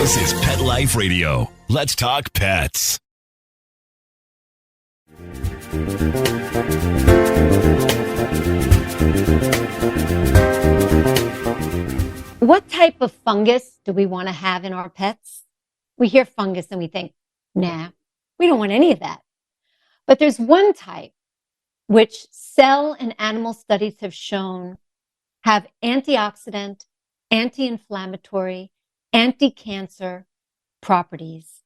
This is Pet Life Radio. Let's talk pets. What type of fungus do we want to have in our pets? We hear fungus and we think, nah, we don't want any of that. But there's one type which cell and animal studies have shown have antioxidant, anti-inflammatory, anti-cancer properties.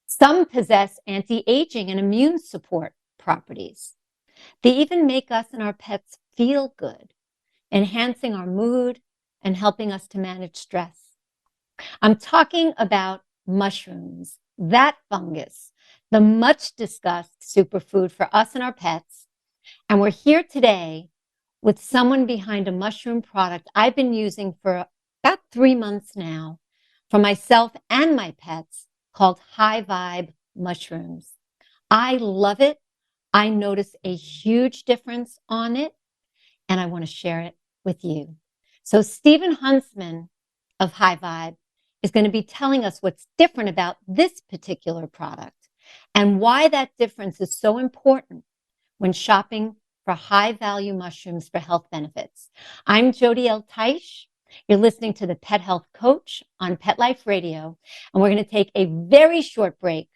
Some possess anti-aging and immune support properties. They even make us and our pets feel good, enhancing our mood and helping us to manage stress. I'm talking about mushrooms, that fungus, the much discussed superfood for us and our pets. And we're here today with someone behind a mushroom product I've been using for about 3 months now for myself and my pets called HighVibe Mushrooms. I love it. I notice a huge difference on it, and I want to share it with you. So Stephen Huntsman of HighVibe is going to be telling us what's different about this particular product and why that difference is so important when shopping for high-value mushrooms for health benefits. I'm Jody L. Teich. You're listening to the Pet Health Coach on Pet Life Radio, and we're going to take a very short break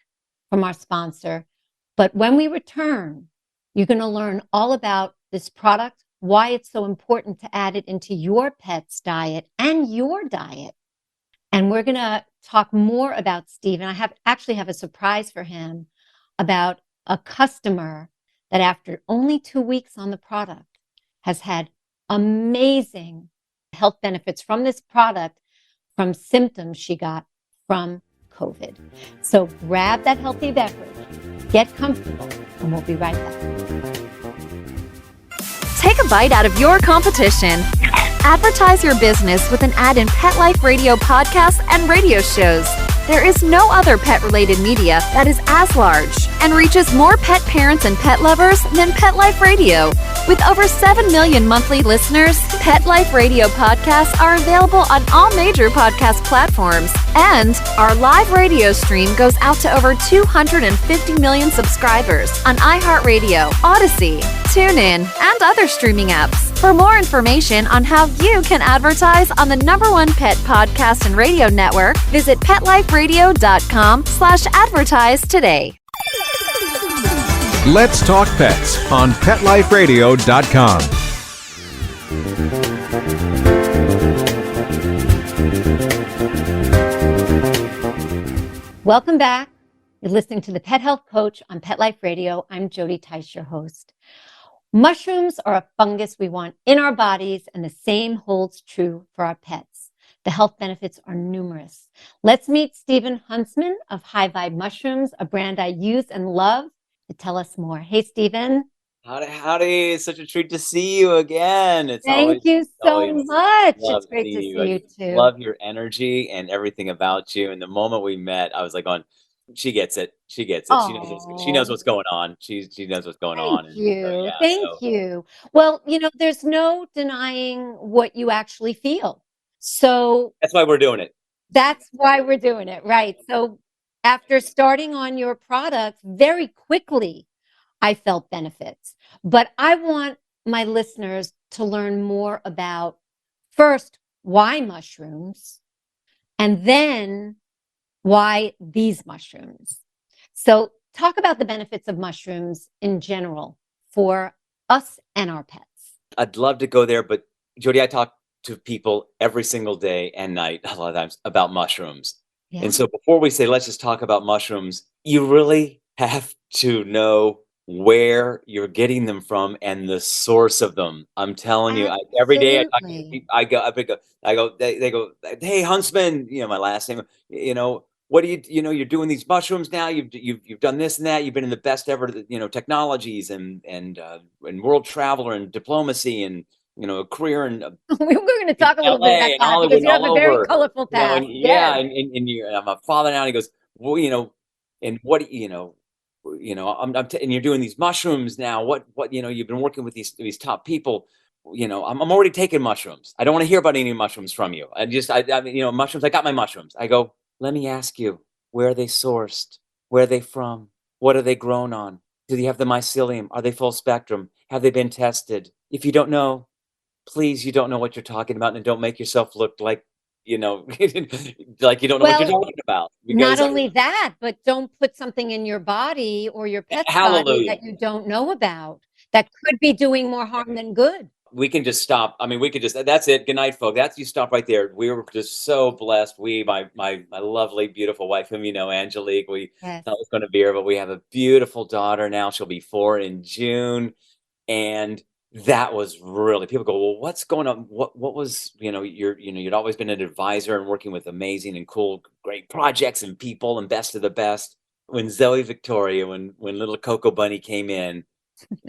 from our sponsor. But when we return, you're going to learn all about this product, why it's so important to add it into your pet's diet and your diet. And we're going to talk more about Stephen. I actually have a surprise for him about a customer that after only 2 weeks on the product has had amazing health benefits from this product from symptoms she got from COVID. So grab that healthy beverage, get comfortable, and we'll be right back. Take a bite out of your competition. Advertise your business with an ad in Pet Life Radio podcasts and radio shows. There is no other pet-related media that is as large and reaches more pet parents and pet lovers than Pet Life Radio. With over 7 million monthly listeners, Pet Life Radio podcasts are available on all major podcast platforms, and our live radio stream goes out to over 250 million subscribers on iHeartRadio, Odyssey, TuneIn, and other streaming apps. For more information on how you can advertise on the #1 pet podcast and radio network, visit PetLifeRadio.com/advertise today. Let's Talk Pets on PetLifeRadio.com. Welcome back. You're listening to the Pet Health Coach on Pet Life Radio. I'm Jody Teich, your host. Mushrooms are a fungus we want in our bodies, and the same holds true for our pets. The health benefits are numerous. Let's meet Stephen Huntsman of HighVibe Mushrooms, a brand I use and love, to tell us more. Hey, Stephen. Howdy. It's such a treat to see you again. Thank you so much. It's great to see you too. Love your energy and everything about you. And the moment we met, I was like, she gets it. She gets it. She knows what's going on. She knows what's going on. Thank you. Well, there's no denying what you actually feel. So that's why we're doing it. That's why we're doing it. Right. So after starting on your product, very quickly, I felt benefits. But I want my listeners to learn more about, first, why mushrooms, and then why these mushrooms. So talk about the benefits of mushrooms in general for us and our pets. I'd love to go there, but Jody, I talk to people every single day and night, a lot of times, about mushrooms. Yeah. And so before we say, let's just talk about mushrooms, you really have to know where you're getting them from and the source of them. I'm telling you, every day I talk to people, they go, hey, Huntsman, my last name, what do you're doing these mushrooms now. You've done this and that. You've been in the best ever, technologies and world traveler and diplomacy and, a career in we're going to talk a little bit about that because you have a very colorful past. And I'm a father now. And he goes, well, and what and you're doing these mushrooms now. What you've been working with these top people. I'm already taking mushrooms. I don't want to hear about any mushrooms from you. Mushrooms. I got my mushrooms. I go, Let me ask you, where are they sourced? Where are they from? What are they grown on? Do they have the mycelium? Are they full spectrum? Have they been tested? If you don't know, please, you don't know what you're talking about, and don't make yourself look like, you know, like you don't know what you're Well, talking about. not Because only that, but don't put something in your body or your pet's body hallelujah. that you don't know about that could be doing more harm than good. We can just stop. I mean, we could just, that's it. Good night, folks. That's, you stop right there. We were just so blessed. My lovely, beautiful wife, whom you know, Angelique, we Yes. thought was going to be here, but we have a beautiful daughter now. She'll be 4 in June. And that was really, people go, well, what's going on? What was, you'd always been an advisor and working with amazing and cool, great projects and people and best of the best. When Zoe Victoria, when little Coco Bunny came in,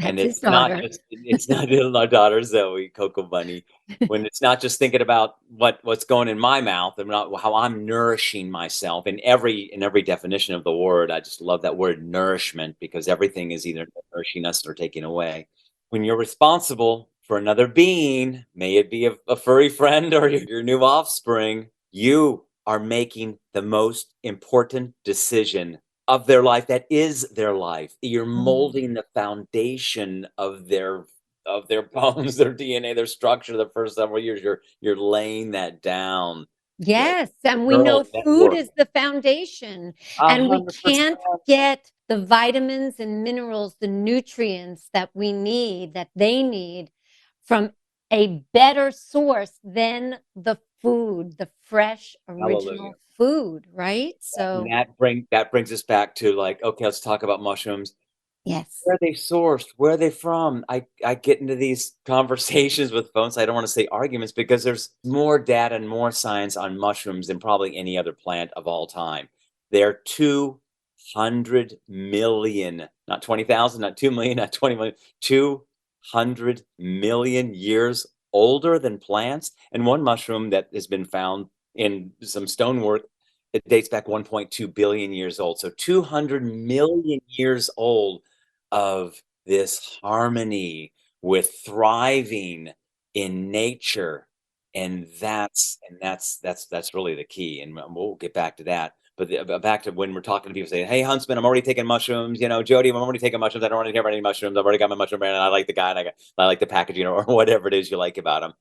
and That's his daughter. it's not our daughter Zoe, Coco Bunny. When it's not just thinking about what's going in my mouth and not how I'm nourishing myself in every definition of the word. I just love that word nourishment, because everything is either nourishing us or taking away. When you're responsible for another being, may it be a furry friend or your new offspring, you are making the most important decision of their life. That is their life. You're molding the foundation of their bones, their DNA, their structure. The first several years, you're laying that down. Yes, and we Neural know food network. is the foundation, and we 100%. can't get the vitamins and minerals, the nutrients that we need, that they need, from a better source than the food, the fresh, Hallelujah. original food, right? So, And that brings us back to, like, okay, let's talk about mushrooms. yes. Where are they sourced? Where are they from? I get into these conversations with folks. I don't want to say arguments, because there's more data and more science on mushrooms than probably any other plant of all time. They're 200 million, not 20,000, not 2 million, not 20 million, 200 million years older than plants. And one mushroom that has been found in some stonework, it dates back 1.2 billion years old. So 200 million years old of this harmony with thriving in nature. And that's really the key. And we'll get back to that. But back to when we're talking to people saying, hey, Huntsman, I'm already taking mushrooms. Jody, I'm already taking mushrooms. I don't want to hear about any mushrooms. I've already got my mushroom brand, and I like the guy, and I like the packaging, or whatever it is you like about them.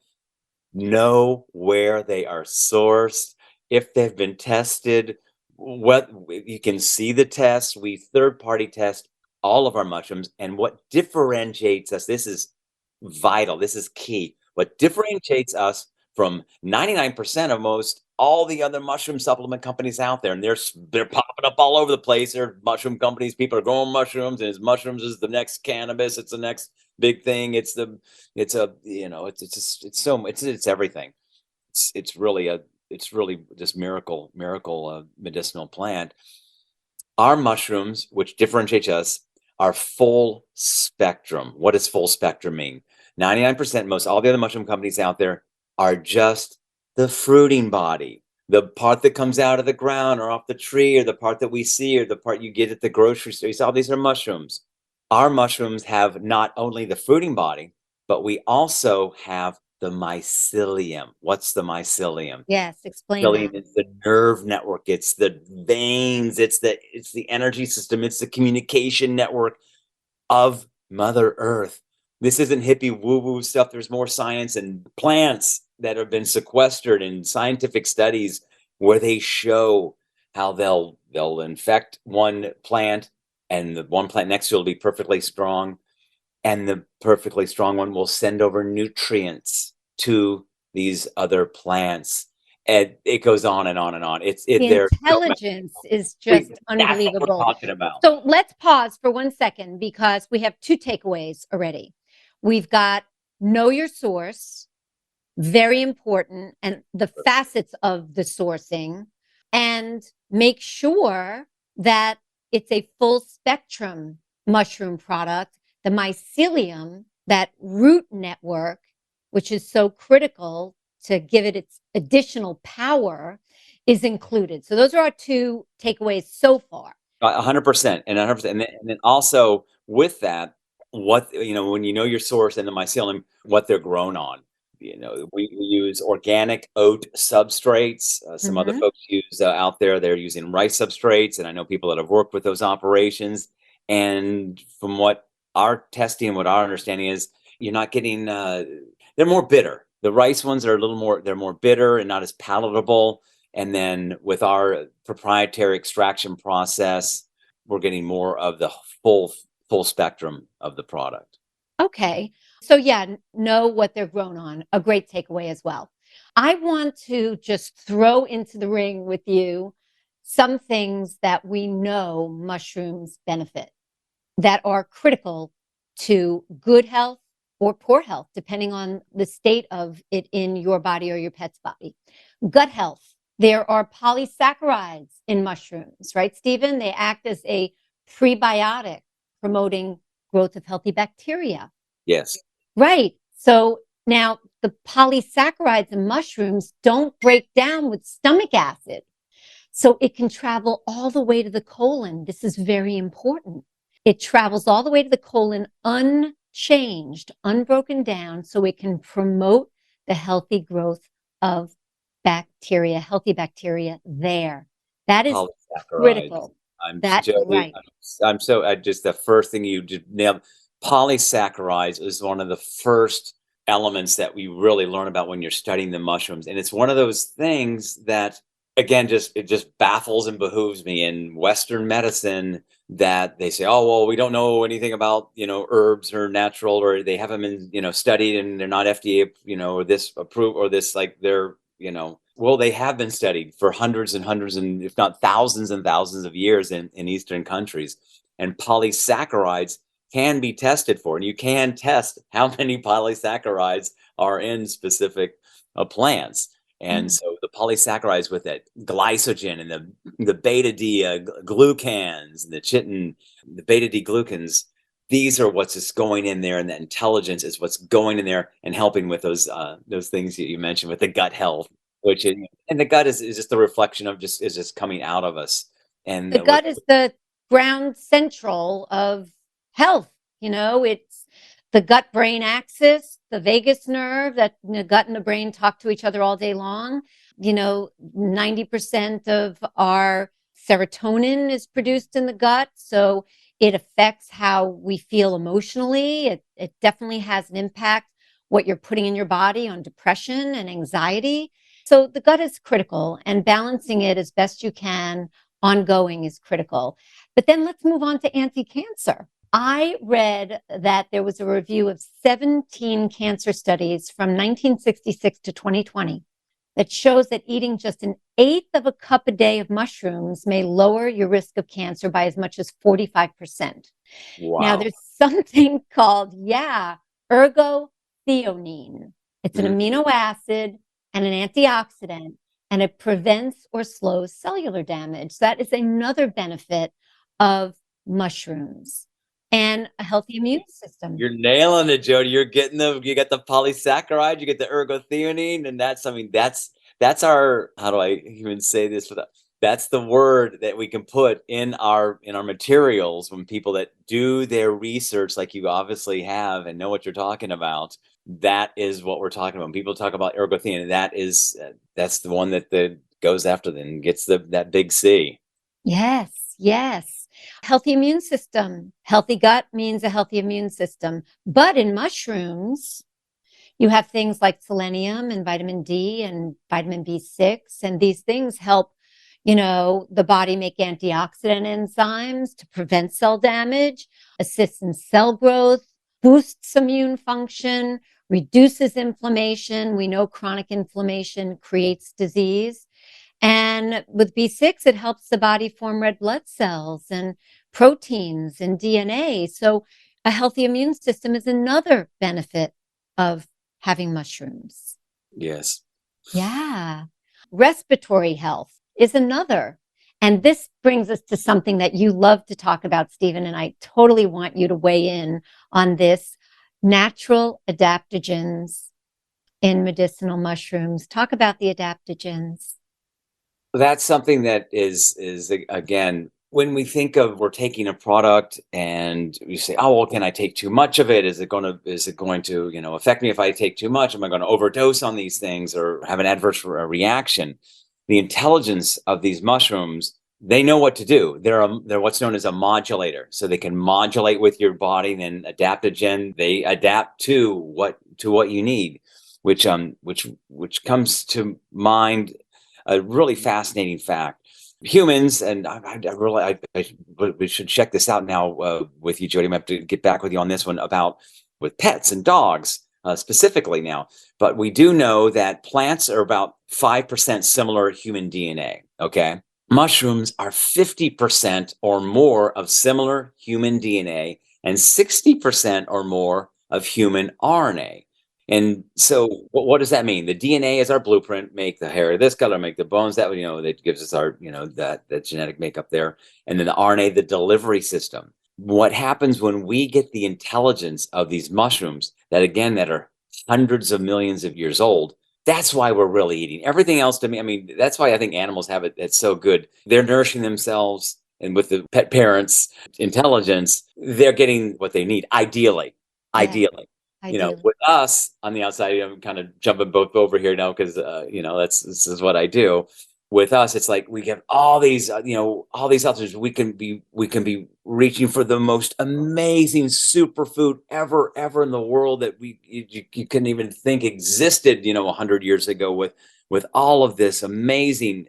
Know where they are sourced, if they've been tested. What you can see the tests. We third-party test all of our mushrooms, and what differentiates us, this is vital, this is key. What differentiates us from 99% of most all the other mushroom supplement companies out there, and they're popping up all over the place. They're mushroom companies. People are growing mushrooms, and mushrooms is the next cannabis. It's the next big thing. It's everything. It's really just miracle medicinal plant. Our mushrooms, which differentiates us, are full spectrum. What does full spectrum mean? 99%, most all the other mushroom companies out there are just the fruiting body, the part that comes out of the ground or off the tree, or the part that we see, or the part you get at the grocery store. You see, all these are mushrooms. Our mushrooms have not only the fruiting body, but we also have the mycelium. What's the mycelium? Yes, explain that. It's the nerve network, it's the veins, it's the energy system, it's the communication network of Mother Earth. This isn't hippie woo-woo stuff. There's more science and plants that have been sequestered in scientific studies where they show how they'll infect one plant, and the one plant next to it will be perfectly strong, and the perfectly strong one will send over nutrients to these other plants. And it goes on and on and on. The intelligence is just that's unbelievable. what we're talking about. So let's pause for 1 second, because we have 2 takeaways already. We've got know your source, very important, and the facets of the sourcing, and make sure that it's a full spectrum mushroom product. The mycelium, that root network, which is so critical to give it its additional power, is included. So those are our 2 takeaways so far. 100%, and 100%, and then also with that, when you know your source and the mycelium, what they're grown on. We use organic oat substrates. Some other Mhm. folks use out there, they're using rice substrates. And I know people that have worked with those operations. And from what our testing, what our understanding is, you're not getting, they're more bitter. The rice ones are they're more bitter and not as palatable. And then with our proprietary extraction process, we're getting more of the full spectrum of the product. Okay. So yeah, know what they're grown on. A great takeaway as well. I want to just throw into the ring with you some things that we know mushrooms benefit that are critical to good health or poor health, depending on the state of it in your body or your pet's body. Gut health. There are polysaccharides in mushrooms, right, Stephen? They act as a prebiotic, promoting growth of healthy bacteria. Yes. Right. So now the polysaccharides in mushrooms don't break down with stomach acid. So it can travel all the way to the colon. This is very important. It travels all the way to the colon unchanged, unbroken down, so it can promote the healthy growth of bacteria, healthy bacteria there. That is critical. Jody, Right. I just, the first thing you just nailed, polysaccharides is one of the first elements that we really learn about when you're studying the mushrooms. And it's one of those things that, again, it just baffles and behooves me in Western medicine that they say, oh, well, we don't know anything about, herbs or natural, or they haven't been, studied, and they're not FDA, or this approved, or this, like, they're, well, they have been studied for hundreds and hundreds, and if not thousands and thousands of years in Eastern countries. And polysaccharides can be tested for, and you can test how many polysaccharides are in specific plants. And so the polysaccharides with that glycogen and the beta D glucans, the chitin, the beta D glucans, these are what's just going in there, and the intelligence is what's going in there and helping with those things that you mentioned with the gut health, and the gut is just the reflection of is just coming out of us. And The gut is the ground central of health. It's the gut brain axis, the vagus nerve, that the gut and the brain talk to each other all day long. 90% of our serotonin is produced in the gut. So it affects how we feel emotionally. It definitely has an impact what you're putting in your body on depression and anxiety. So the gut is critical, and balancing it as best you can ongoing is critical. But then let's move on to anti-cancer. I read that there was a review of 17 cancer studies from 1966 to 2020 that shows that eating just an eighth of a cup a day of mushrooms may lower your risk of cancer by as much as 45%. wow. Now, there's something called, ergothioneine. It's an amino acid and an antioxidant, and it prevents or slows cellular damage. That is another benefit of mushrooms. And a healthy immune system. You're nailing it, Jody. You got the polysaccharide, you get the ergothioneine, and that's our, how do I even say this that's the word that we can put in our materials when people that do their research, like you obviously have and know what you're talking about. That is what we're talking about. When people talk about ergothioneine, that's the one that goes after them and gets that big C. Yes. Healthy immune system. Healthy gut means a healthy immune system. But in mushrooms, you have things like selenium and vitamin D and vitamin B6. And these things help, the body make antioxidant enzymes to prevent cell damage, assists in cell growth, boosts immune function, reduces inflammation. We know chronic inflammation creates disease. And with B6, it helps the body form red blood cells and proteins and DNA. So a healthy immune system is another benefit of having mushrooms. Yes. Yeah. Respiratory health is another. And this brings us to something that you love to talk about, Stephen, and I totally want you to weigh in on this. Natural adaptogens in medicinal mushrooms. Talk about the adaptogens. That's something that is again, when we think of we're taking a product and we say, oh, well, can I take too much of it? Is it going to, affect me if I take too much? Am I going to overdose on these things or have an adverse reaction? The intelligence of these mushrooms, they know what to do. They're what's known as a modulator. So they can modulate with your body, then adaptogen, they adapt to what you need, which comes to mind a really fascinating fact. Humans, and we should check this out now with you, Jody. I have to get back with you on this one about with pets and dogs specifically now. But we do know that plants are about 5% similar human DNA. Okay, mushrooms are 50% or more of similar human DNA and 60% or more of human RNA. And so what does that mean? The DNA is our blueprint, make the hair this color, make the bones that, that gives us our, that genetic makeup there. And then the RNA, the delivery system. What happens when we get the intelligence of these mushrooms that are hundreds of millions of years old? That's why we're really eating everything else. To me, that's why I think animals have it. It's so good. They're nourishing themselves, and with the pet parents' intelligence, they're getting what they need. Ideally. With us on the outside, I'm kind of jumping both over here now because this is what I do. With us, it's like we get all these options. We can be reaching for the most amazing superfood ever in the world that you couldn't even think existed 100 years ago, with all of this amazing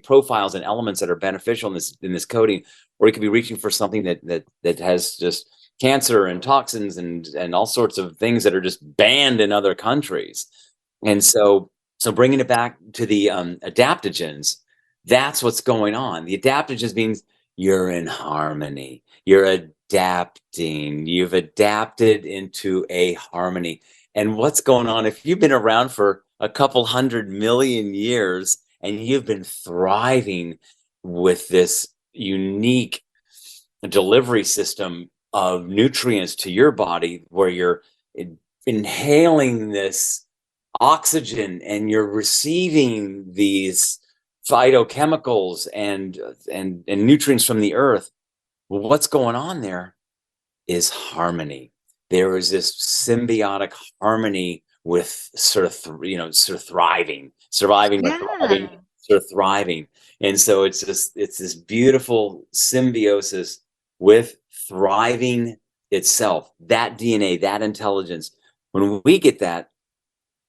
profiles and elements that are beneficial in this coating. Or you could be reaching for something that has just cancer and toxins and all sorts of things that are just banned in other countries. And so bringing it back to the adaptogens, that's what's going on. The adaptogens means you're in harmony. You're adapting. You've adapted into a harmony. And what's going on, if you've been around for a couple 100 million years and you've been thriving with this unique delivery system of nutrients to your body, where you're inhaling this oxygen and you're receiving these phytochemicals and nutrients from the earth, what's going on there is harmony. There is this symbiotic harmony with sort of thriving, surviving, thriving. And so it's this beautiful symbiosis with thriving itself, that DNA, that intelligence. When we get that,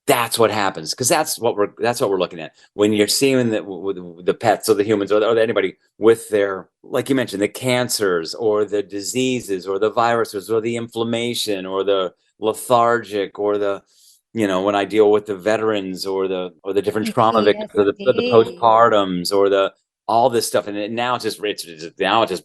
that's what happens, because that's what we're looking at when you're seeing the pets or the humans or anybody with their, like you mentioned, the cancers or the diseases or the viruses or the inflammation or the lethargic or the, when I deal with the veterans or the different trauma victims or the postpartums or all this stuff, and now it's just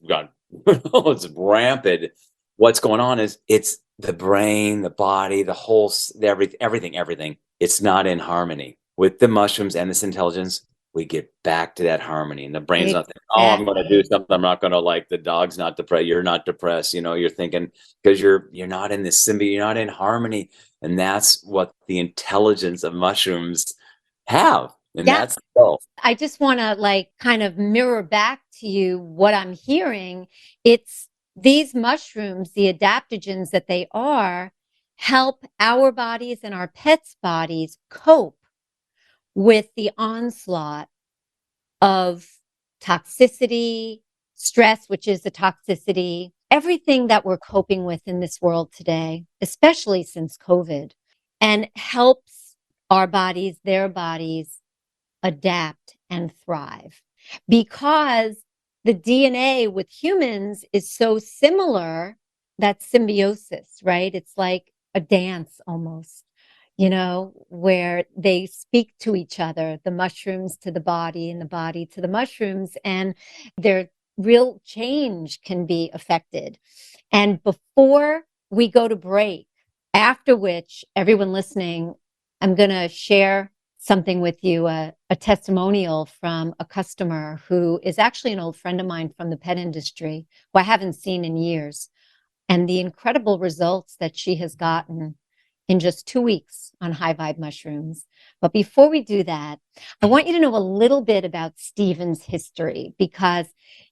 gone. It's rampant. What's going on is it's the brain, the body, the whole, everything. It's not in harmony. With the mushrooms and this intelligence, we get back to that harmony. And the brain's not thinking, oh, I'm going to do something. I'm not going to, like, the dog's not depressed. You're not depressed. You're thinking, because you're not in this symbiote, you're not in harmony. And that's what the intelligence of mushrooms have. And that's self. I just want to kind of mirror back to you what I'm hearing. It's these mushrooms, the adaptogens that they are, help our bodies and our pets' bodies cope with the onslaught of toxicity, stress, which is the toxicity, everything that we're coping with in this world today, especially since COVID, and helps our bodies, their bodies, adapt and thrive, because the DNA with humans is so similar. That symbiosis, right? It's like a dance almost, where they speak to each other, the mushrooms to the body and the body to the mushrooms, and their real change can be affected. And before we go to break, after which, everyone listening, I'm going to share something with you, a testimonial from a customer who is actually an old friend of mine from the pet industry, who I haven't seen in years, and the incredible results that she has gotten in just 2 weeks on HighVibe mushrooms. But before we do that, I want you to know a little bit about Stephen's history, because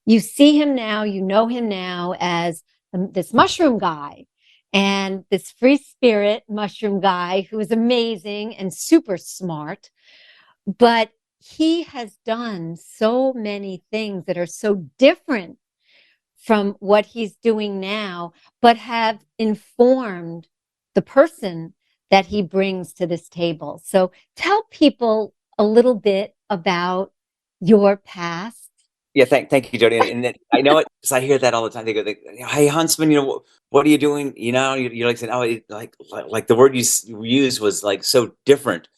you see him now, you know him now as this mushroom guy and this free spirit mushroom guy who is amazing and super smart. But he has done so many things that are so different from what he's doing now, but have informed the person that he brings to this table. So tell people a little bit about your past. Yeah, thank you, Jody. And I know it because I hear that all the time. They go, "Hey, Huntsman, what are you doing?" You're like saying, "Oh, like the word you used was like so different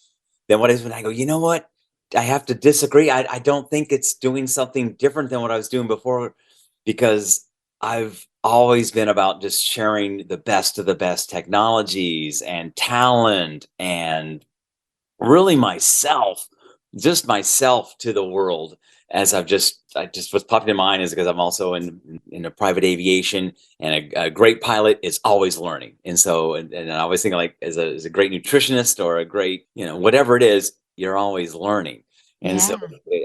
than what it is." When I go, you know what? I have to disagree. I don't think it's doing something different than what I was doing before, because I've always been about just sharing the best of the best technologies and talent and really just myself to the world. As I just what's popping in mind is because I'm also in a private aviation, and a great pilot is always learning. And so, and I always think, like, as a great nutritionist or a great, whatever it is, you're always learning. And so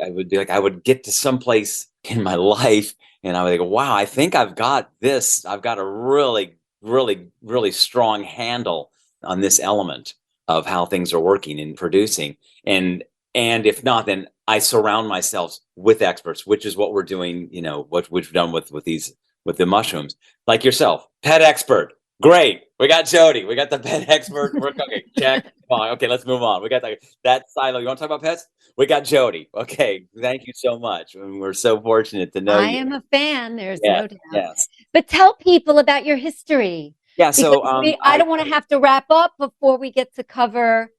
I would be like, I would get to some place in my life and I would go, wow, I think I've got this. I've got a really, really, really strong handle on this element of how things are working and producing. And if not, then I surround myself with experts, which is what we're doing, what we've done with the mushrooms, like yourself, pet expert. Great. We got Jody. We got the pet expert. We're okay. Check. Come on. Okay, let's move on. We got that silo. You want to talk about pets? We got Jody. Okay. Thank you so much. And we're so fortunate to know you. I am a fan. There's no doubt. Yes. But tell people about your history. Yeah. So I don't want to have to wrap up before we get to cover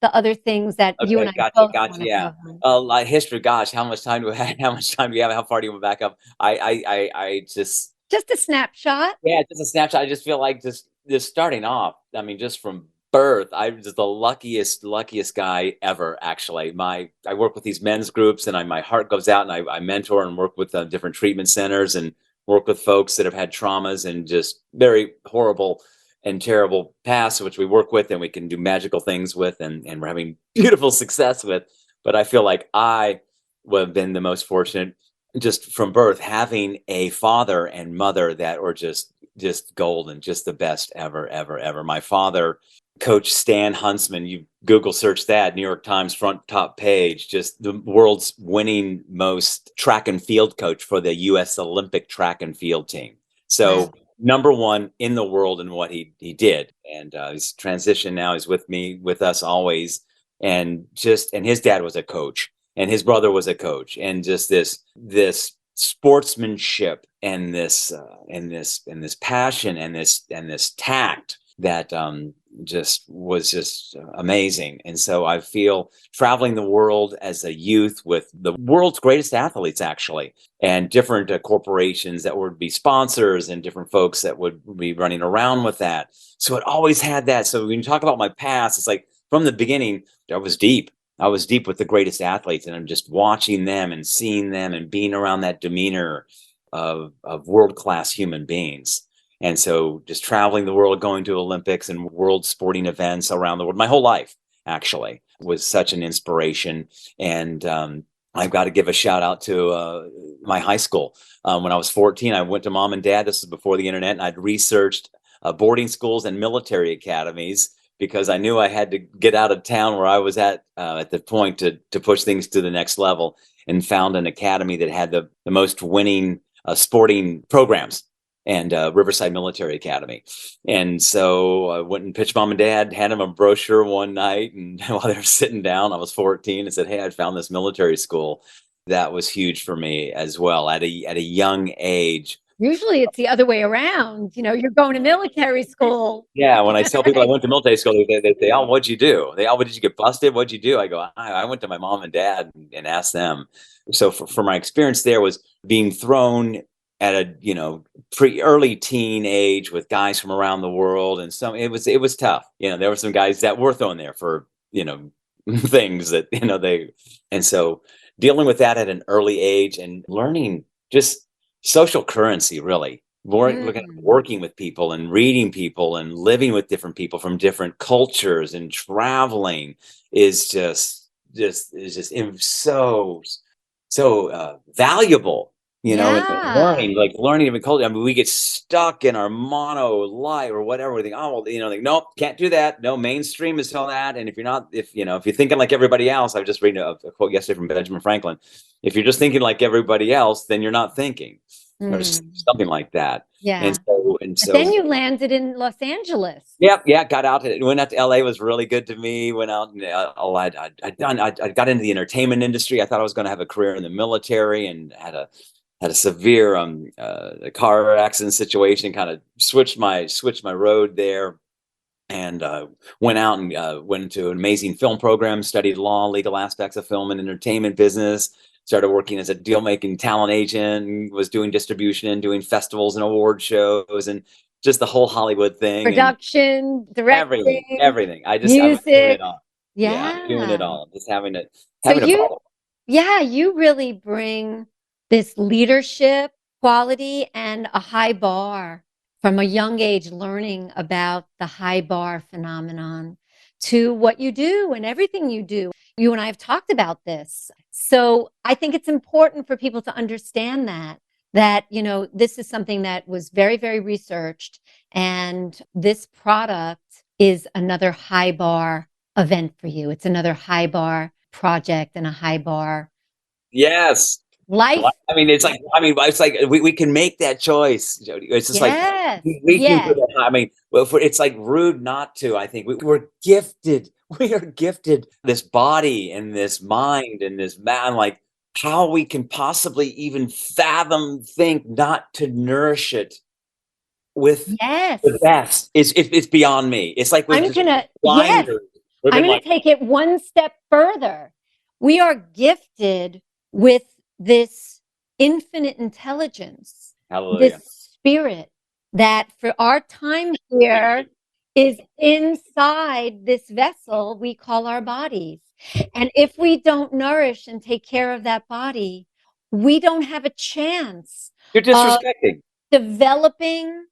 the other things that you and I both want to cover. History. Gosh, how much time do we have? How much time do we have? How far do you want to back up? I just a snapshot. Yeah, just a snapshot. I just feel like just starting off. I mean, just from birth, I'm just the luckiest guy ever. Actually, I work with these men's groups, and my heart goes out, and I mentor and work with different treatment centers, and work with folks that have had traumas and just very horrible and terrible past, which we work with and we can do magical things with, and we're having beautiful success with. But I feel like I would have been the most fortunate, just from birth, having a father and mother that were just golden, just the best ever. My father, Coach Stan Huntsman, you Google search that, New York Times front top page, just the world's winning most track and field coach for the U.S. Olympic track and field team. So wow. Number one in the world in what he did. And he's transitioned now. He's with us always. And his dad was a coach, and his brother was a coach, and just this sportsmanship and this passion and this tact that was just amazing. And so I feel traveling the world as a youth with the world's greatest athletes, actually, and different corporations that would be sponsors and different folks that would be running around with that. So it always had that. So when you talk about my past, it's like from the beginning, I was deep with the greatest athletes, and I'm just watching them and seeing them and being around that demeanor of world-class human beings. And so just traveling the world, going to Olympics and world sporting events around the world, my whole life actually was such an inspiration. And I've got to give a shout out to my high school. When I was 14, I went to mom and dad. This was before the internet, and I'd researched boarding schools and military academies, because I knew I had to get out of town where I was at the point to push things to the next level, and found an academy that had the most winning sporting programs, and Riverside Military Academy. And so I went and pitched mom and dad, had them a brochure one night, and while they were sitting down, I was 14, and said, hey, I found this military school. That was huge for me as well at a young age. Usually it's the other way around. You're going to military school. Yeah. When I tell people I went to military school, they say, oh, what'd you do? Did you get busted? What'd you do? I go, I went to my mom and dad and asked them. So for my experience there was being thrown at a, early teen age with guys from around the world. And it was tough. There were some guys that were thrown there for, things that, and so dealing with that at an early age and learning just social currency, really, working with people and reading people and living with different people from different cultures and traveling is just so valuable, and learning different culture. I mean, we get stuck in our mono life or whatever. We think, oh, well, nope, can't do that. No, mainstream is all that. And if you're thinking like everybody else, I was just reading a quote yesterday from Benjamin Franklin. If you're just thinking like everybody else, then you're not thinking, or something like that. Yeah. And so then you landed in Los Angeles. Yeah. Went out to LA. Was really good to me. Went out and I got into the entertainment industry. I thought I was going to have a career in the military, and had a severe car accident situation. Kind of switched my road there, and went out and went to an amazing film program. Studied law, legal aspects of film and entertainment business. Started working as a deal-making talent agent, was doing distribution and doing festivals and award shows and just the whole Hollywood thing. Production, directing. Everything. I was doing it all. Yeah, doing it all. Just having it. You really bring this leadership quality and a high bar from a young age, learning about the high bar phenomenon to what you do and everything you do. You and I have talked about this. So I think it's important for people to understand that this is something that was very, very researched. And this product is another high bar event for you. It's another high bar project and a high bar. Yes. Life. I mean, it's like we can make that choice, Jody. It's just like we can do that. I mean, it's like rude not to. I think we're gifted. We are gifted this body and this mind and this man. Like, how we can possibly even think not to nourish it with the best. It's beyond me. It's like I'm gonna take it one step further. We are gifted with this infinite intelligence, this spirit that for our time here is inside this vessel we call our bodies. And if we don't nourish and take care of that body, we don't have a chance. You're disrespecting. Developing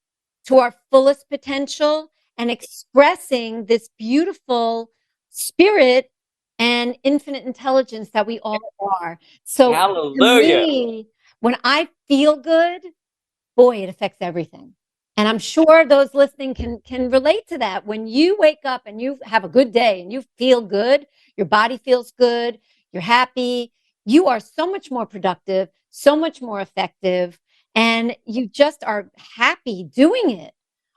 to our fullest potential and expressing this beautiful spirit and infinite intelligence that we all are. So hallelujah. To me, when I feel good, boy, it affects everything. And I'm sure those listening can relate to that. When you wake up and you have a good day and you feel good, your body feels good, you're happy, you are so much more productive, so much more effective, and you just are happy doing it.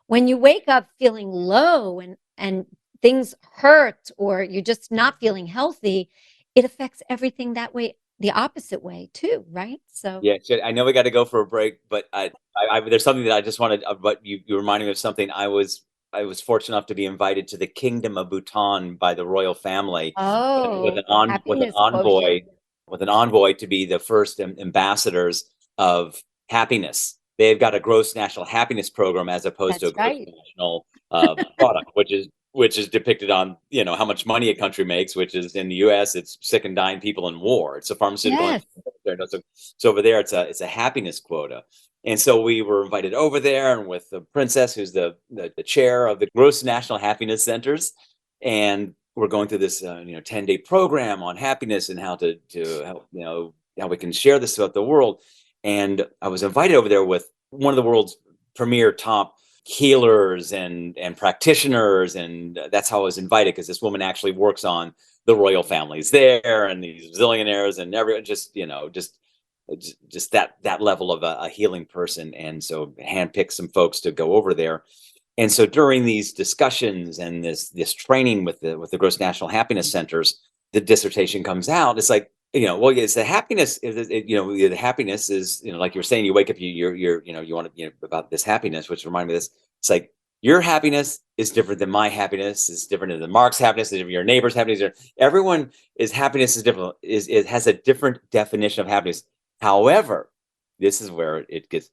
When you wake up feeling low and things hurt, or you're just not feeling healthy, it affects everything that way, the opposite way too, right? So yeah, I know we got to go for a break, but I there's something that I just wanted. But you reminded me of something. I was fortunate enough to be invited to the Kingdom of Bhutan by the royal family with an envoy to be the first ambassadors of happiness. They've got a gross national happiness program as opposed to a gross national product, which is depicted on, how much money a country makes, which is in the U.S. it's sick and dying people in war. It's a pharmaceutical. Yes. So over there, it's a happiness quota. And so we were invited over there, and with the princess, who's the chair of the Gross National Happiness Centers, and we're going through this 10-day program on happiness and how how we can share this throughout the world. And I was invited over there with one of the world's premier top healers and practitioners, and that's how I was invited, because this woman actually works on the royal families there and these zillionaires and everyone, just that level of a healing person. And so handpicked some folks to go over there. And so during these discussions and this training with the Gross National Happiness Centers, the dissertation comes out. It's like, it's the happiness. The happiness is, like you were saying, you wake up, you want to, about this happiness, which reminded me of this. It's like, your happiness is different than my happiness, is different than Mark's happiness, is your neighbor's happiness. Everyone is happiness is different. It has a different definition of happiness. However, this is where it gets.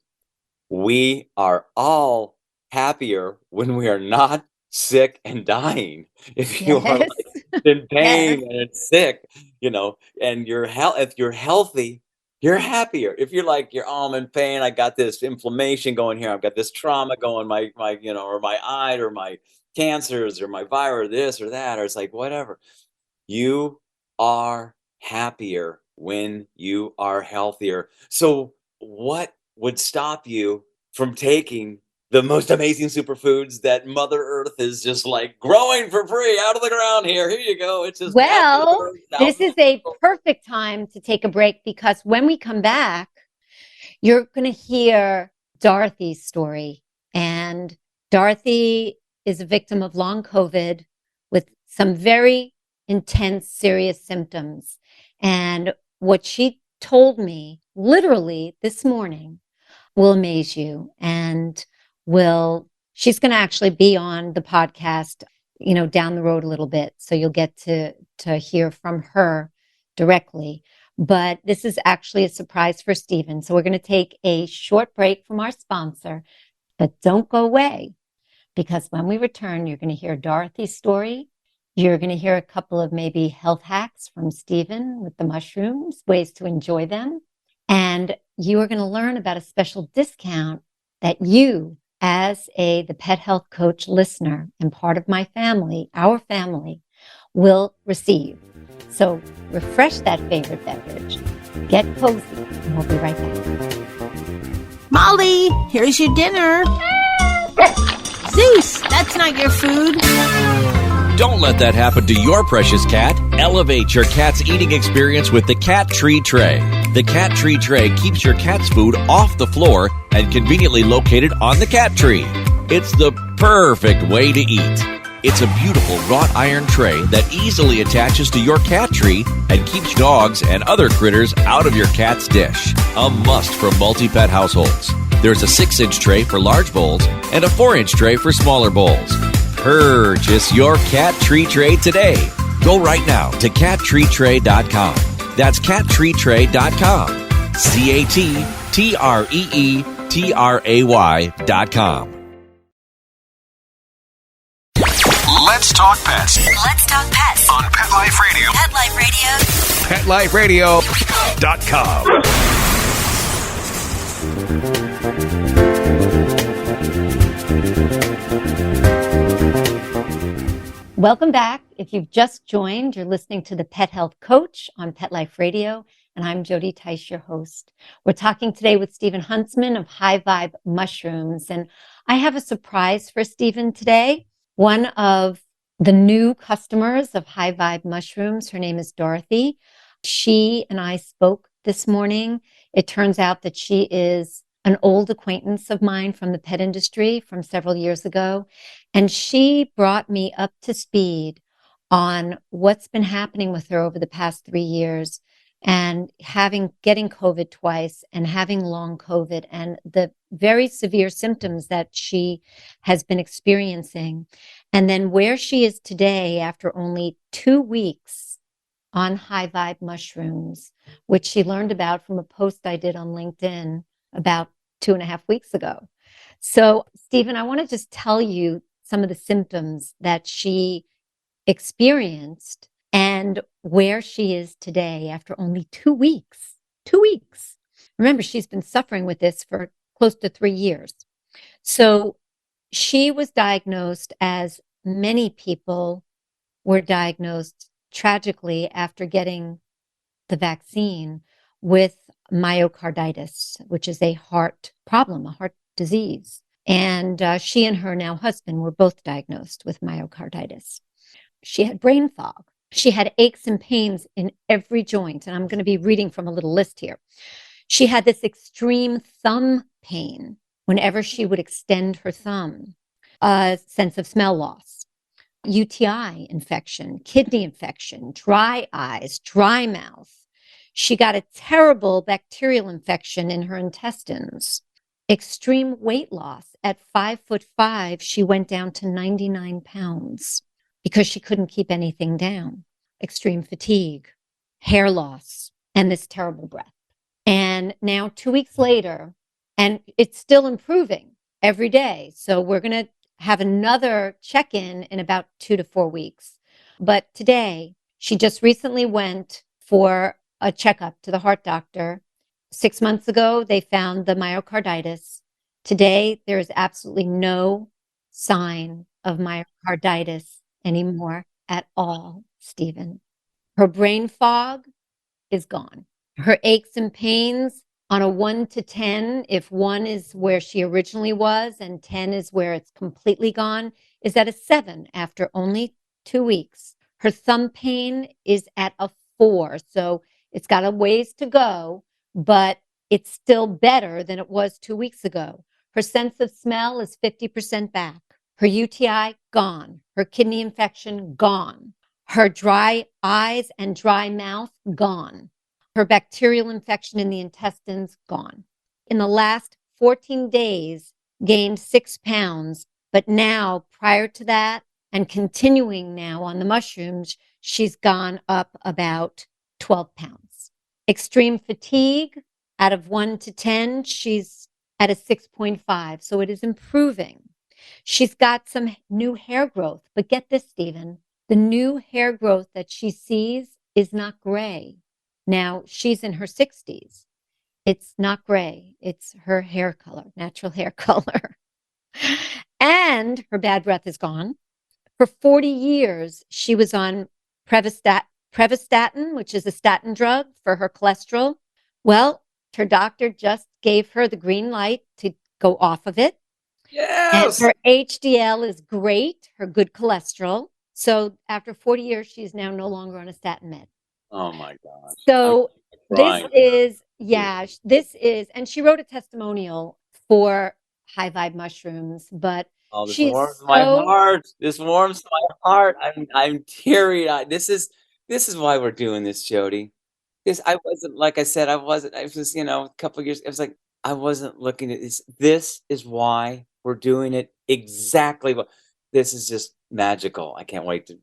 We are all happier when we are not sick and dying. If you are in pain and sick, and if you're healthy, you're happier. If you're like, I'm in pain, I got this inflammation going here, I've got this trauma going, my, or my eye, or my cancers, or my virus, this or that, or it's like, whatever. You are happier when you are healthier. So what would stop you from taking the most amazing superfoods that Mother Earth is just like growing for free out of the ground here? Here you go. It's just Well, this is a perfect time to take a break, because when we come back, you're going to hear Dorothy's story. And Dorothy is a victim of long COVID with some very intense, serious symptoms. And what she told me literally this morning will amaze you, and she's going to actually be on the podcast, down the road a little bit. So you'll get to hear from her directly. But this is actually a surprise for Stephen. So we're going to take a short break from our sponsor, but don't go away, because when we return, you're going to hear Dorothy's story. You're going to hear a couple of maybe health hacks from Stephen with the mushrooms, ways to enjoy them. And you are going to learn about a special discount that you, as the Pet Health Coach listener and part of my family, our family, will receive. So refresh that favorite beverage, get cozy, and we'll be right back. Molly, here's your dinner. Zeus, that's not your food. Don't let that happen to your precious cat. Elevate your cat's eating experience with the Cat Tree Tray. The Cat Tree Tray keeps your cat's food off the floor and conveniently located on the cat tree. It's the perfect way to eat. It's a beautiful wrought iron tray that easily attaches to your cat tree and keeps dogs and other critters out of your cat's dish. A must for multi-pet households. There's a 6-inch tray for large bowls and a 4-inch tray for smaller bowls. Purchase your Cat Tree Tray today. Go right now to cattreetray.com. That's cattreetray.com. cattreetray.com. Let's talk pets Let's talk pets on Pet Life Radio. Pet Life Radio. PetLifeRadio.com. Welcome back. If you've just joined, you're listening to the Pet Health Coach on Pet Life Radio, and I'm Jody Tice, your host. We're talking today with Stephen Huntsman of HighVibe Mushrooms, and I have a surprise for Stephen today. One of the new customers of HighVibe Mushrooms, her name is Dorothy. She and I spoke this morning. It turns out that she is an old acquaintance of mine from the pet industry from several years ago. And she brought me up to speed on what's been happening with her over the past 3 years, and getting COVID twice and having long COVID and the very severe symptoms that she has been experiencing. And then where she is today after only 2 weeks on HighVibe Mushrooms, which she learned about from a post I did on LinkedIn about 2.5 weeks ago. So, Stephen, I want to just tell you some of the symptoms that she experienced and where she is today after only 2 weeks. 2 weeks. Remember, she's been suffering with this for close to 3 years. So she was diagnosed, as many people were diagnosed tragically after getting the vaccine, with myocarditis, which is a heart problem, a heart disease. And she and her now husband were both diagnosed with myocarditis. She had brain fog. She had aches and pains in every joint. And I'm going to be reading from a little list here. She had this extreme thumb pain whenever she would extend her thumb, a sense of smell loss, UTI infection, kidney infection, dry eyes, dry mouth. She got a terrible bacterial infection in her intestines. Extreme weight loss. At 5'5", she went down to 99 pounds because she couldn't keep anything down. Extreme fatigue, hair loss, and this terrible breath. And now 2 weeks later, and it's still improving every day. So we're going to have another check-in in about 2 to 4 weeks. But today, she just recently went for a checkup to the heart doctor, 6 months ago, they found the myocarditis. Today, there is absolutely no sign of myocarditis anymore at all, Stephen. Her brain fog is gone. Her aches and pains on a 1 to 10, if 1 is where she originally was and 10 is where it's completely gone, is at a 7 after only 2 weeks. Her thumb pain is at a 4. So it's got a ways to go, but it's still better than it was 2 weeks ago. Her sense of smell is 50% back. Her UTI, gone. Her kidney infection, gone. Her dry eyes and dry mouth, gone. Her bacterial infection in the intestines, gone. In the last 14 days, gained 6 pounds, but now, prior to that, and continuing now on the mushrooms, she's gone up about 12 pounds. Extreme fatigue, out of 1 to 10, she's at a 6.5, so it is improving. She's got some new hair growth, but get this, Stephen, the new hair growth that she sees is not gray. Now, she's in her 60s. It's not gray. It's her hair color, natural hair color. And her bad breath is gone. For 40 years, she was on Prevestatin, which is a statin drug for her cholesterol. Well, her doctor just gave her the green light to go off of it. Yes. And her HDL is great, her good cholesterol. So after 40 years, she's now no longer on a statin med. Oh my gosh. So this is, and she wrote a testimonial for HighVibe Mushrooms, but this she's warms my heart. This warms my heart. I'm teary eyed. This is why we're doing this, Jody. I wasn't, like I said, I was, a couple of years, I was like, I wasn't looking at this. This is why we're doing it exactly. This is just magical. I can't wait to,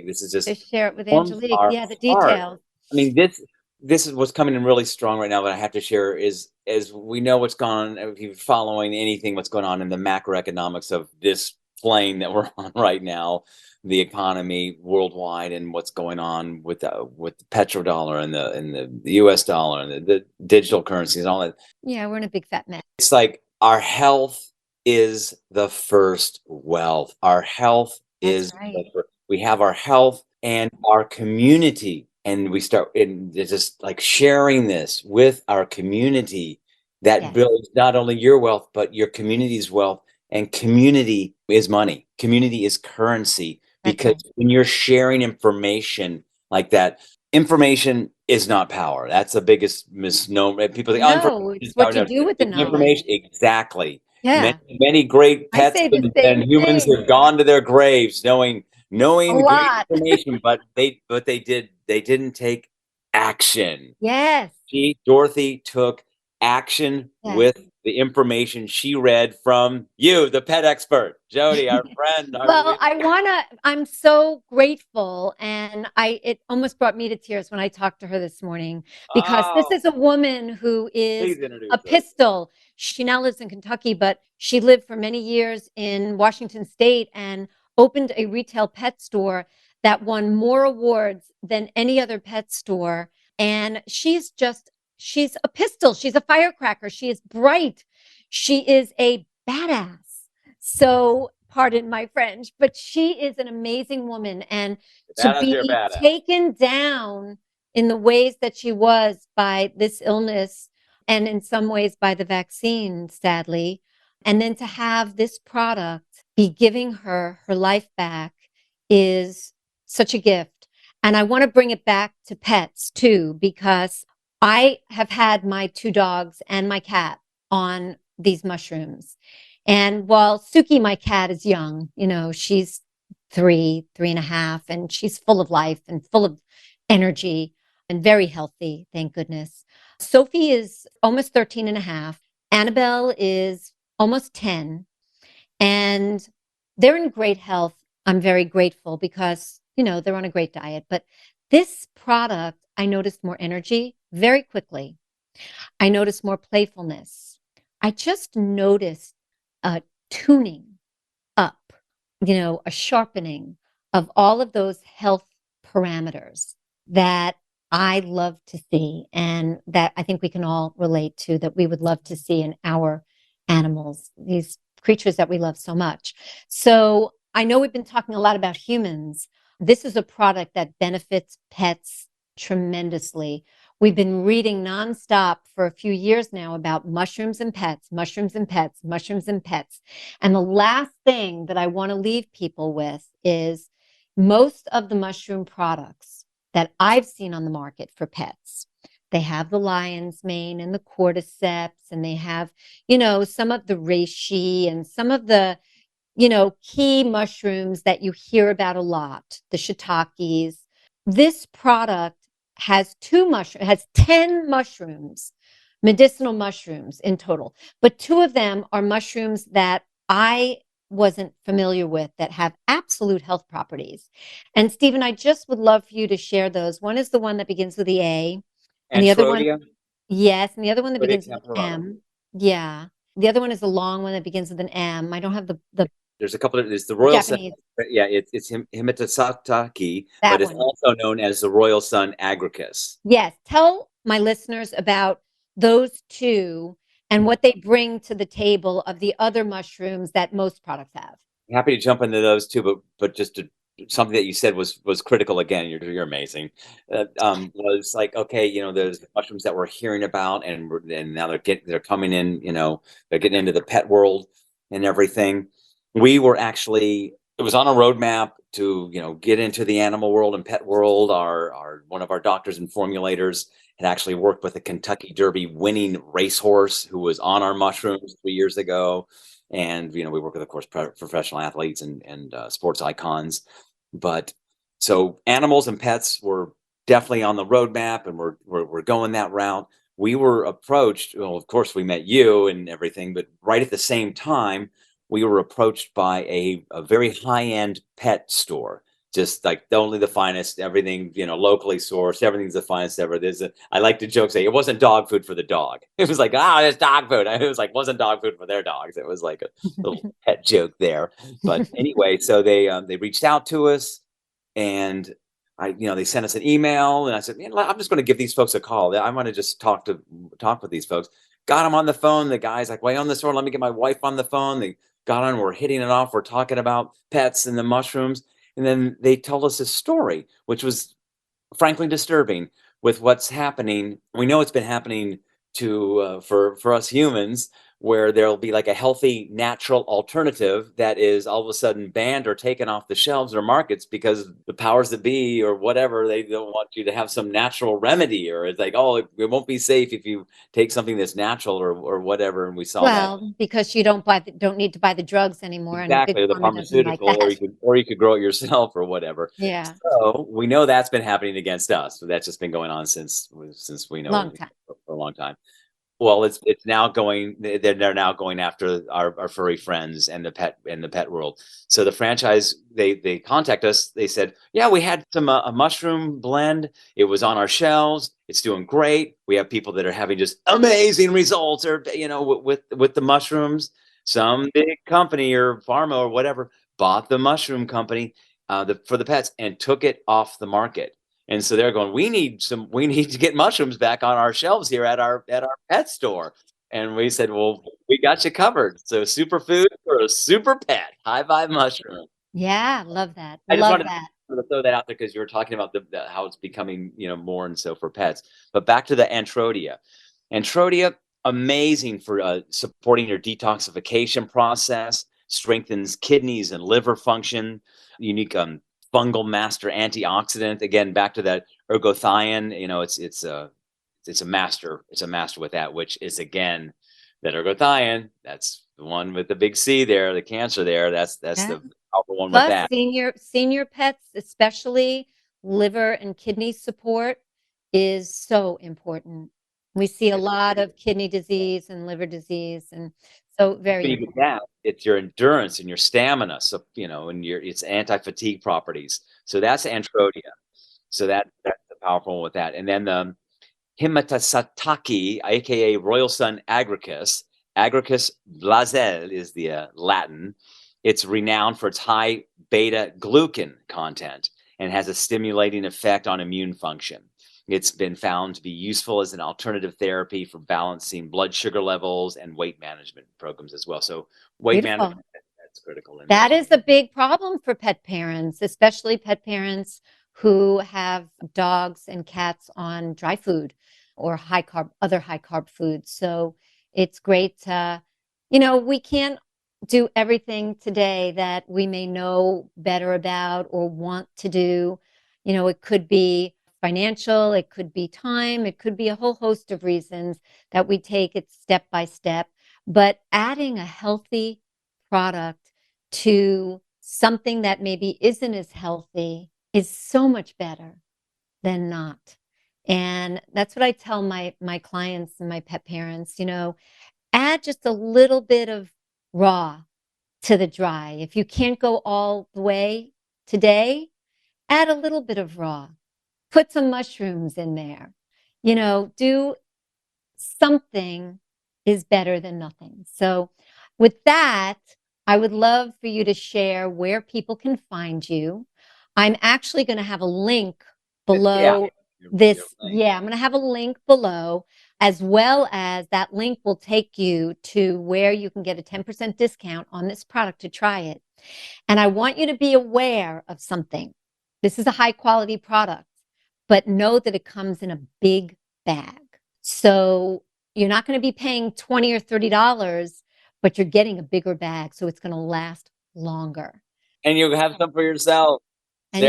this is just to share it with warms Angelique. our Yeah, the heart. details. I mean, this is what's coming in really strong right now that I have to share is we know what's going on. If you're following anything, what's going on in the macroeconomics of this plane that we're on right now, the economy worldwide, and what's going on with the petrodollar and the US dollar and the digital currencies and all that. Yeah, we're in a big fat mess. It's like our health is the first wealth. Our health is right. We have our health and our community, and we start in just like sharing this with our community that builds not only your wealth but your community's wealth. And community is money. Community is currency. Because when you're sharing information like that, information is not power. That's the biggest misnomer. People think, it's what you do with the knowledge. Information. Exactly. Yeah. Many great pets and humans have gone to their graves knowing great information, but they didn't take action. Yes. Dorothy took action with the information she read from you, the pet expert, Jody, our friend. Well, I'm so grateful. And it almost brought me to tears when I talked to her this morning, because this is a woman who is a pistol. She now lives in Kentucky, but she lived for many years in Washington State and opened a retail pet store that won more awards than any other pet store. And she's a pistol. She's a firecracker. She is bright. She is a badass. So pardon my French, but she is an amazing woman. And to be taken down in the ways that she was by this illness, and in some ways by the vaccine, sadly, and then to have this product be giving her life back is such a gift. And I want to bring it back to pets too, because I have had my 2 dogs and my cat on these mushrooms. And while Suki, my cat, is young, she's 3.5, and she's full of life and full of energy and very healthy, thank goodness. Sophie is almost 13.5. Annabelle is almost 10. And they're in great health. I'm very grateful because, they're on a great diet. But this product, I noticed more energy very quickly. I noticed more playfulness. I just noticed a tuning up, a sharpening of all of those health parameters that I love to see, and that I think we can all relate to, that we would love to see in our animals, these creatures that we love so much. So I know we've been talking a lot about humans. This is a product that benefits pets tremendously. We've been reading nonstop for a few years now about mushrooms and pets, mushrooms and pets, mushrooms and pets. And the last thing that I want to leave people with is most of the mushroom products that I've seen on the market for pets, they have the lion's mane and the cordyceps, and they have, some of the reishi and some of the, key mushrooms that you hear about a lot, the shiitakes. This product has 10 mushrooms, medicinal mushrooms in total, but 2 of them are mushrooms that I wasn't familiar with that have absolute health properties. And Stephen, I just would love for you to share those. One is the one that begins with the A, and the other one, yes, and the other one that begins with an M. Yeah. The other one is the long one that begins with an M. I don't have the There's a couple of, there's the Royal Japanese. Sun. Yeah, it's Himitasataki, but it's also known as the Royal Sun agricus. Yes. Tell my listeners about those 2 and what they bring to the table of the other mushrooms that most products have. Happy to jump into those too, but just something that you said was critical again. You're amazing. Was like, okay, there's mushrooms that we're hearing about, and now they're coming in. They're getting into the pet world and everything. We were actually, it was on a roadmap to get into the animal world and pet world. Our one of our doctors and formulators had actually worked with a Kentucky Derby winning racehorse who was on our mushrooms 3 years ago. And, we work with, of course, professional athletes and sports icons. But so animals and pets were definitely on the roadmap, and we're going that route. We were approached. Well, of course, we met you and everything, but right at the same time, we were approached by a very high-end pet store. Just like only the finest, everything, locally sourced, everything's the finest ever. I like to joke, say it wasn't dog food for the dog. It was like, there's dog food. It was like, wasn't dog food for their dogs. It was like a little pet joke there. But anyway, so they reached out to us, and they sent us an email, and I said, I'm just going to give these folks a call. I want to just talk with these folks. Got them on the phone. The guy's like, wait on the store. Let me get my wife on the phone. They got on. We're hitting it off. We're talking about pets and the mushrooms. And then they told us a story, which was frankly disturbing with what's happening. We know it's been happening for us humans, where there'll be like a healthy, natural alternative that is all of a sudden banned or taken off the shelves or markets because the powers that be or whatever, they don't want you to have some natural remedy, or it's like, it won't be safe if you take something that's natural or whatever. And we saw that. Because you don't need to buy the drugs anymore. Exactly, and the pharmaceutical, or you could grow it yourself or whatever. Yeah. So we know that's been happening against us. So that's just been going on since we know for a long time. Well, it's now going. They're now going after our furry friends and the pet world. So the franchise, they contact us. They said, yeah, we had some a mushroom blend. It was on our shelves. It's doing great. We have people that are having just amazing results, or with the mushrooms. Some big company or pharma or whatever bought the mushroom company for the pets and took it off the market. And so they're going, we need to get mushrooms back on our shelves here at our pet store. And we said, well, we got you covered. So superfood for a super pet, HighVibe mushroom. Yeah, love that. I just wanted to throw that out there because you were talking about how it's becoming, more and so for pets. But back to the Antrodia. Antrodia, amazing for supporting your detoxification process, strengthens kidneys and liver function, unique fungal master antioxidant. Again, back to that ergothioneine, it's a master with that, which is again that ergothioneine. That's the one with the big C there, the cancer there. That's the powerful one. Plus, with that. Senior pets, especially liver and kidney support, is so important. We see a lot of kidney disease and liver disease, and so very important. That, it's your endurance and your stamina. So, and it's anti-fatigue properties. So that's Antrodia. So that's the powerful one with that. And then the Himitasataki, aka Royal Sun agricus. Agricus blazel is the Latin. It's renowned for its high beta glucan content and has a stimulating effect on immune function. It's been found to be useful as an alternative therapy for balancing blood sugar levels and weight management programs as well. So weight Beautiful. management, that's critical. That is a big problem for pet parents, especially pet parents who have dogs and cats on dry food or other high carb foods. So it's great to, we can't do everything today that we may know better about or want to do. It could be financial, it could be time, it could be a whole host of reasons that we take it step by step. But adding a healthy product to something that maybe isn't as healthy is so much better than not. And that's what I tell my clients and my pet parents, add just a little bit of raw to the dry. If you can't go all the way today, add a little bit of raw. Put some mushrooms in there. Do something is better than nothing. So with that, I would love for you to share where people can find you. I'm actually going to have a link below this. Yeah, I'm going to have a link below, as well as that link will take you to where you can get a 10% discount on this product to try it. And I want you to be aware of something. This is a high quality product, but know that it comes in a big bag. So you're not going to be paying $20 or $30, but you're getting a bigger bag. So it's going to last longer. And you'll have some for yourself. And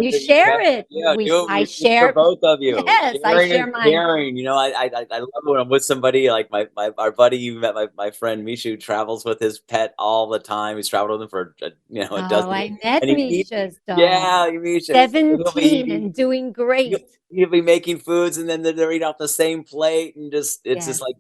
you share it. Yeah, I share for both of you. Yes, I share mine. Caring. I love when I'm with somebody like our buddy. You met my friend Misha, who travels with his pet all the time. He's traveled with him for a dozen. I met Misha's dog. Yeah, Misha. 17 and doing great. He'll be making foods, and then they're eating off the same plate, and just just like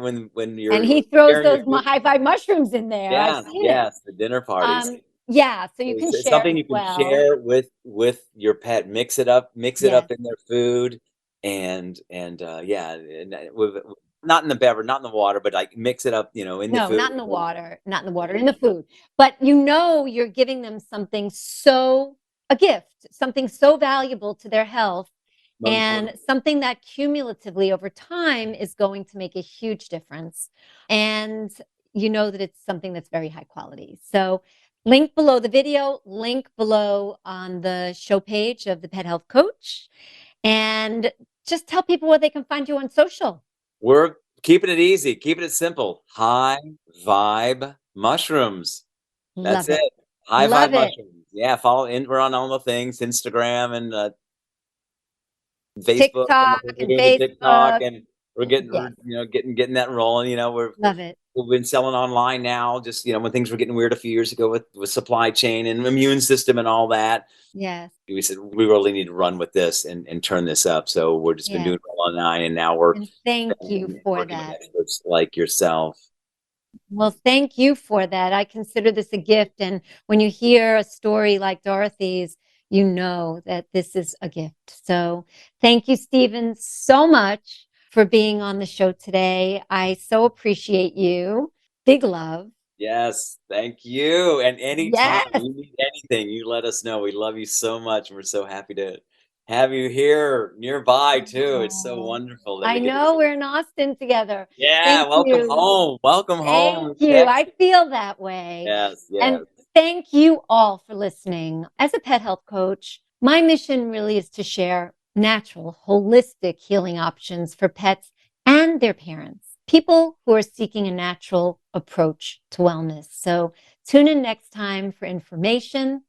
when you're. And he throws those HighVibe mushrooms in there. Yeah, yes, the dinner parties. Yeah, so you can share something you can share with your pet. Mix it up in their food, and not in the beverage, not in the water, but like mix it up, in the food. No, not in the water, in the food. But you're giving them a gift, something so valuable to their health, and something that cumulatively over time is going to make a huge difference. And that it's something that's very high quality. So link below the video, link below on the show page of the Pet Health Coach, and just tell people where they can find you on social. We're keeping it easy, keeping it simple. HighVibe Mushrooms. That's it. HighVibe Mushrooms. Yeah, follow in. We're on all the things, Instagram and Facebook, TikTok, and we're getting getting that rolling. Love it. We've been selling online now, just when things were getting weird a few years ago with supply chain and immune system and all that. Yes. We said we really need to run with this and turn this up. So we're just been doing it online, and now we're thank you for that. Experts like yourself. Well, thank you for that. I consider this a gift, and when you hear a story like Dorothy's, you know that this is a gift. So thank you, Stephen, so much for being on the show today. I so appreciate you. Big love. Yes, thank you. And anytime you need anything, you let us know. We love you so much. We're so happy to have you here nearby too. It's so wonderful. I know we're in Austin together. Yeah, welcome home. Welcome home. Thank you. I feel that way. Yes. And thank you all for listening. As a pet health coach, my mission really is to share natural, holistic healing options for pets and their parents, people who are seeking a natural approach to wellness. So tune in next time for information,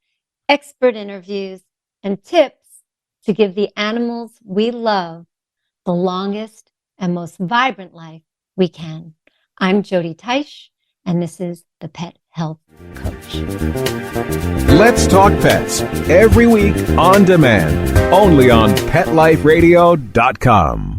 expert interviews, and tips to give the animals we love the longest and most vibrant life we can. I'm Jody Teisch, and this is the Pet Health Coach. Let's Talk Pets, every week on demand, only on PetLifeRadio.com.